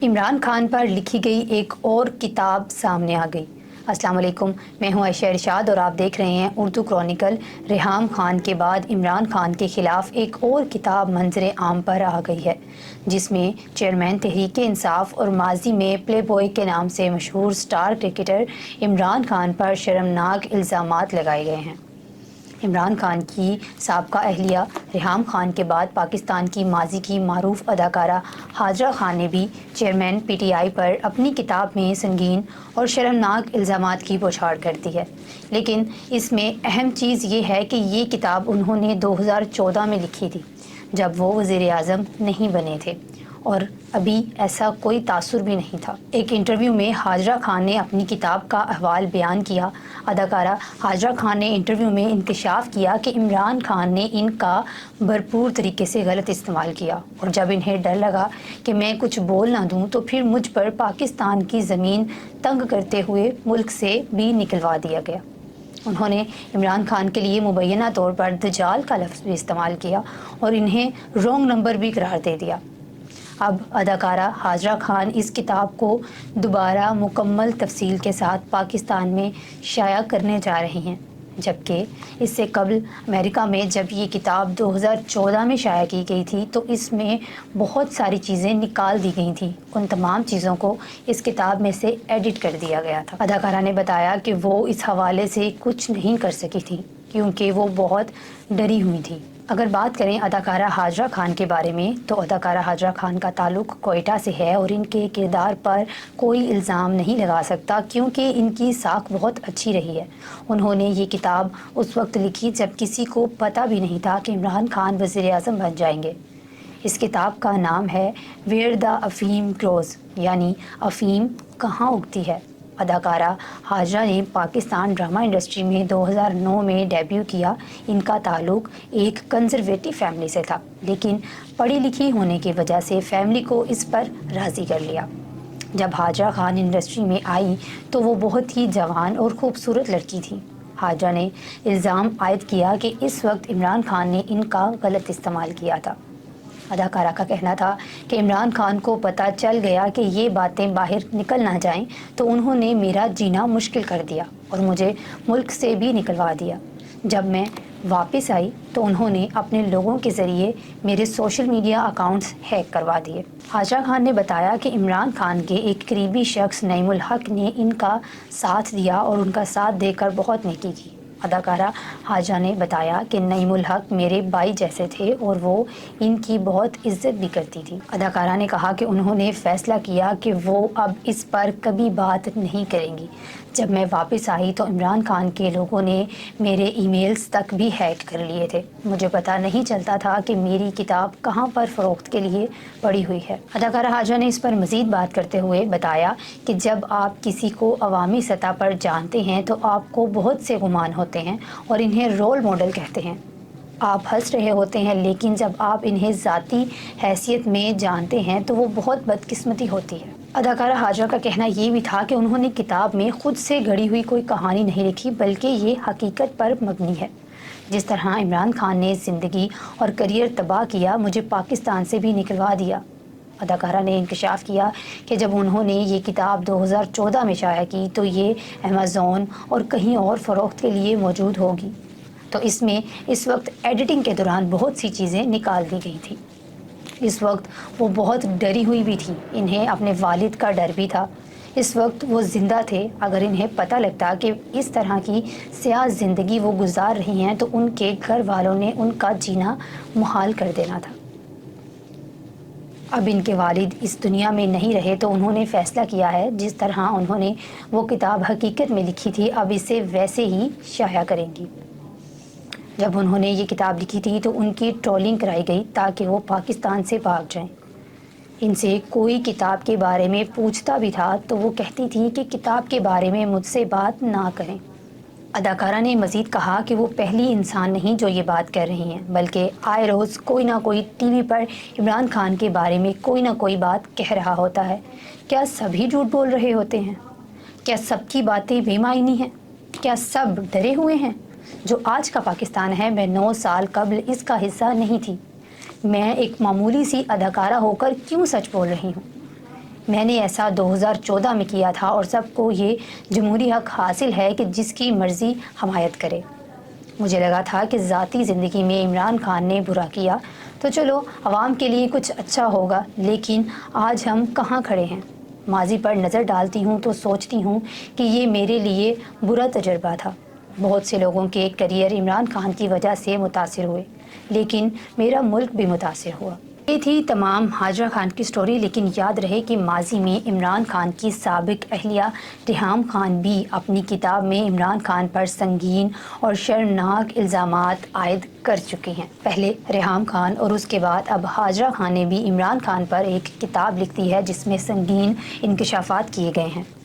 عمران خان پر لکھی گئی ایک اور کتاب سامنے آ گئی۔ السلام علیکم، میں ہوں عائشہ ارشاد اور آپ دیکھ رہے ہیں اردو کرونیکل۔ ریحام خان کے بعد عمران خان کے خلاف ایک اور کتاب منظر عام پر آ گئی ہے، جس میں چیئرمین تحریک انصاف اور ماضی میں پلے بوائے کے نام سے مشہور سٹار کرکٹر عمران خان پر شرمناک الزامات لگائے گئے ہیں۔ عمران خان کی سابقہ اہلیہ ریحام خان کے بعد پاکستان کی ماضی کی معروف اداکارہ ہاجرہ خان نے بھی چیئرمین پی ٹی آئی پر اپنی کتاب میں سنگین اور شرمناک الزامات کی بوچھاڑ کر دی ہے، لیکن اس میں اہم چیز یہ ہے کہ یہ کتاب انہوں نے 2014 میں لکھی تھی، جب وہ وزیر اعظم نہیں بنے تھے اور ابھی ایسا کوئی تاثر بھی نہیں تھا۔ ایک انٹرویو میں ہاجرہ خان نے اپنی کتاب کا احوال بیان کیا۔ اداکارہ ہاجرہ خان نے انٹرویو میں انکشاف کیا کہ عمران خان نے ان کا بھرپور طریقے سے غلط استعمال کیا، اور جب انہیں ڈر لگا کہ میں کچھ بول نہ دوں تو پھر مجھ پر پاکستان کی زمین تنگ کرتے ہوئے ملک سے بھی نکلوا دیا گیا۔ انہوں نے عمران خان کے لیے مبینہ طور پر دجال کا لفظ بھی استعمال کیا اور انہیں رونگ نمبر بھی قرار دے دیا۔ اب اداکارہ ہاجرہ خان اس کتاب کو دوبارہ مکمل تفصیل کے ساتھ پاکستان میں شائع کرنے جا رہی ہیں، جبکہ اس سے قبل امریکہ میں جب یہ کتاب 2014 میں شائع کی گئی تھی تو اس میں بہت ساری چیزیں نکال دی گئی تھیں۔ ان تمام چیزوں کو اس کتاب میں سے ایڈٹ کر دیا گیا تھا۔ اداکارہ نے بتایا کہ وہ اس حوالے سے کچھ نہیں کر سکی تھی کیونکہ وہ بہت ڈری ہوئی تھی۔ اگر بات کریں اداکارہ ہاجرہ خان کے بارے میں تو اداکارہ ہاجرہ خان کا تعلق کوئٹہ سے ہے اور ان کے کردار پر کوئی الزام نہیں لگا سکتا کیونکہ ان کی ساکھ بہت اچھی رہی ہے۔ انہوں نے یہ کتاب اس وقت لکھی جب کسی کو پتہ بھی نہیں تھا کہ عمران خان وزیر اعظم بن جائیں گے۔ اس کتاب کا نام ہے ویئر دا افیم گروز، یعنی افیم کہاں اگتی ہے۔ اداکارہ ہاجرہ نے پاکستان ڈرامہ انڈسٹری میں 2009 میں ڈیبیو کیا۔ ان کا تعلق ایک کنزرویٹو فیملی سے تھا، لیکن پڑھی لکھی ہونے کی وجہ سے فیملی کو اس پر راضی کر لیا۔ جب ہاجرہ خان انڈسٹری میں آئی تو وہ بہت ہی جوان اور خوبصورت لڑکی تھی۔ ہاجرہ نے الزام عائد کیا کہ اس وقت عمران خان نے ان کا غلط استعمال کیا تھا۔ اداکارہ کا کہنا تھا کہ عمران خان کو پتہ چل گیا کہ یہ باتیں باہر نکل نہ جائیں تو انہوں نے میرا جینا مشکل کر دیا اور مجھے ملک سے بھی نکلوا دیا۔ جب میں واپس آئی تو انہوں نے اپنے لوگوں کے ذریعے میرے سوشل میڈیا اکاؤنٹس ہیک کروا دیے۔ ہاجرہ خان نے بتایا کہ عمران خان کے ایک قریبی شخص نعیم الحق نے ان کا ساتھ دیا اور ان کا ساتھ دے کر بہت نیکی کی۔ اداکارہ ہاجرہ نے بتایا کہ نعیم الحق میرے بھائی جیسے تھے اور وہ ان کی بہت عزت بھی کرتی تھی۔ اداکارہ نے کہا کہ انہوں نے فیصلہ کیا کہ وہ اب اس پر کبھی بات نہیں کریں گی۔ جب میں واپس آئی تو عمران خان کے لوگوں نے میرے ای میلز تک بھی ہیک کر لیے تھے۔ مجھے پتہ نہیں چلتا تھا کہ میری کتاب کہاں پر فروخت کے لیے پڑی ہوئی ہے۔ اداکارہ ہاجرہ نے اس پر مزید بات کرتے ہوئے بتایا کہ جب آپ کسی کو عوامی سطح پر جانتے ہیں تو آپ کو بہت سے گمان ہوتے ہیں اور انہیں رول ماڈل کہتے ہیں۔ آپ ہنس رہے ہوتے ہیں، لیکن جب آپ انہیں ذاتی حیثیت میں جانتے ہیں تو وہ بہت بدقسمتی ہوتی ہے۔ اداکارہ ہاجرہ کا کہنا یہ بھی تھا کہ انہوں نے کتاب میں خود سے گھڑی ہوئی کوئی کہانی نہیں لکھی، بلکہ یہ حقیقت پر مبنی ہے۔ جس طرح عمران خان نے زندگی اور کیریئر تباہ کیا، مجھے پاکستان سے بھی نکلوا دیا۔ اداکارہ نے انکشاف کیا کہ جب انہوں نے یہ کتاب 2014 میں شائع کی تو یہ ایمیزون اور کہیں اور فروخت کے لیے موجود ہوگی، تو اس میں اس وقت ایڈیٹنگ کے دوران بہت سی چیزیں نکال دی گئی تھیں۔ اس وقت وہ بہت ڈری ہوئی بھی تھی، انہیں اپنے والد کا ڈر بھی تھا۔ اس وقت وہ زندہ تھے، اگر انہیں پتہ لگتا کہ اس طرح کی سیاہ زندگی وہ گزار رہی ہیں تو ان کے گھر والوں نے ان کا جینا محال کر دینا تھا۔ اب ان کے والد اس دنیا میں نہیں رہے تو انہوں نے فیصلہ کیا ہے جس طرح انہوں نے وہ کتاب حقیقت میں لکھی تھی اب اسے ویسے ہی شائع کریں گی۔ جب انہوں نے یہ کتاب لکھی تھی تو ان کی ٹرولنگ کرائی گئی تاکہ وہ پاکستان سے بھاگ جائیں۔ ان سے کوئی کتاب کے بارے میں پوچھتا بھی تھا تو وہ کہتی تھی کہ کتاب کے بارے میں مجھ سے بات نہ کریں۔ اداکارہ نے مزید کہا کہ وہ پہلی انسان نہیں جو یہ بات کر رہی ہیں، بلکہ آئے روز کوئی نہ کوئی ٹی وی پر عمران خان کے بارے میں کوئی نہ کوئی بات کہہ رہا ہوتا ہے۔ کیا سبھی جھوٹ بول رہے ہوتے ہیں؟ کیا سب کی باتیں بے معنی ہیں؟ کیا سب ڈرے ہوئے ہیں؟ جو آج کا پاکستان ہے، میں 9 سال قبل اس کا حصہ نہیں تھی۔ میں ایک معمولی سی اداکارہ ہو کر کیوں سچ بول رہی ہوں؟ میں نے ایسا 2014 میں کیا تھا اور سب کو یہ جمہوری حق حاصل ہے کہ جس کی مرضی حمایت کرے۔ مجھے لگا تھا کہ ذاتی زندگی میں عمران خان نے برا کیا تو چلو عوام کے لیے کچھ اچھا ہوگا، لیکن آج ہم کہاں کھڑے ہیں؟ ماضی پر نظر ڈالتی ہوں تو سوچتی ہوں کہ یہ میرے لیے برا تجربہ تھا۔ بہت سے لوگوں کے کیریئر عمران خان کی وجہ سے متاثر ہوئے، لیکن میرا ملک بھی متاثر ہوا۔ یہ تھی تمام ہاجرہ خان کی سٹوری، لیکن یاد رہے کہ ماضی میں عمران خان کی سابق اہلیہ ریحام خان بھی اپنی کتاب میں عمران خان پر سنگین اور شرمناک الزامات عائد کر چکی ہیں۔ پہلے ریحام خان اور اس کے بعد اب ہاجرہ خان نے بھی عمران خان پر ایک کتاب لکھ دی ہے جس میں سنگین انکشافات کیے گئے ہیں۔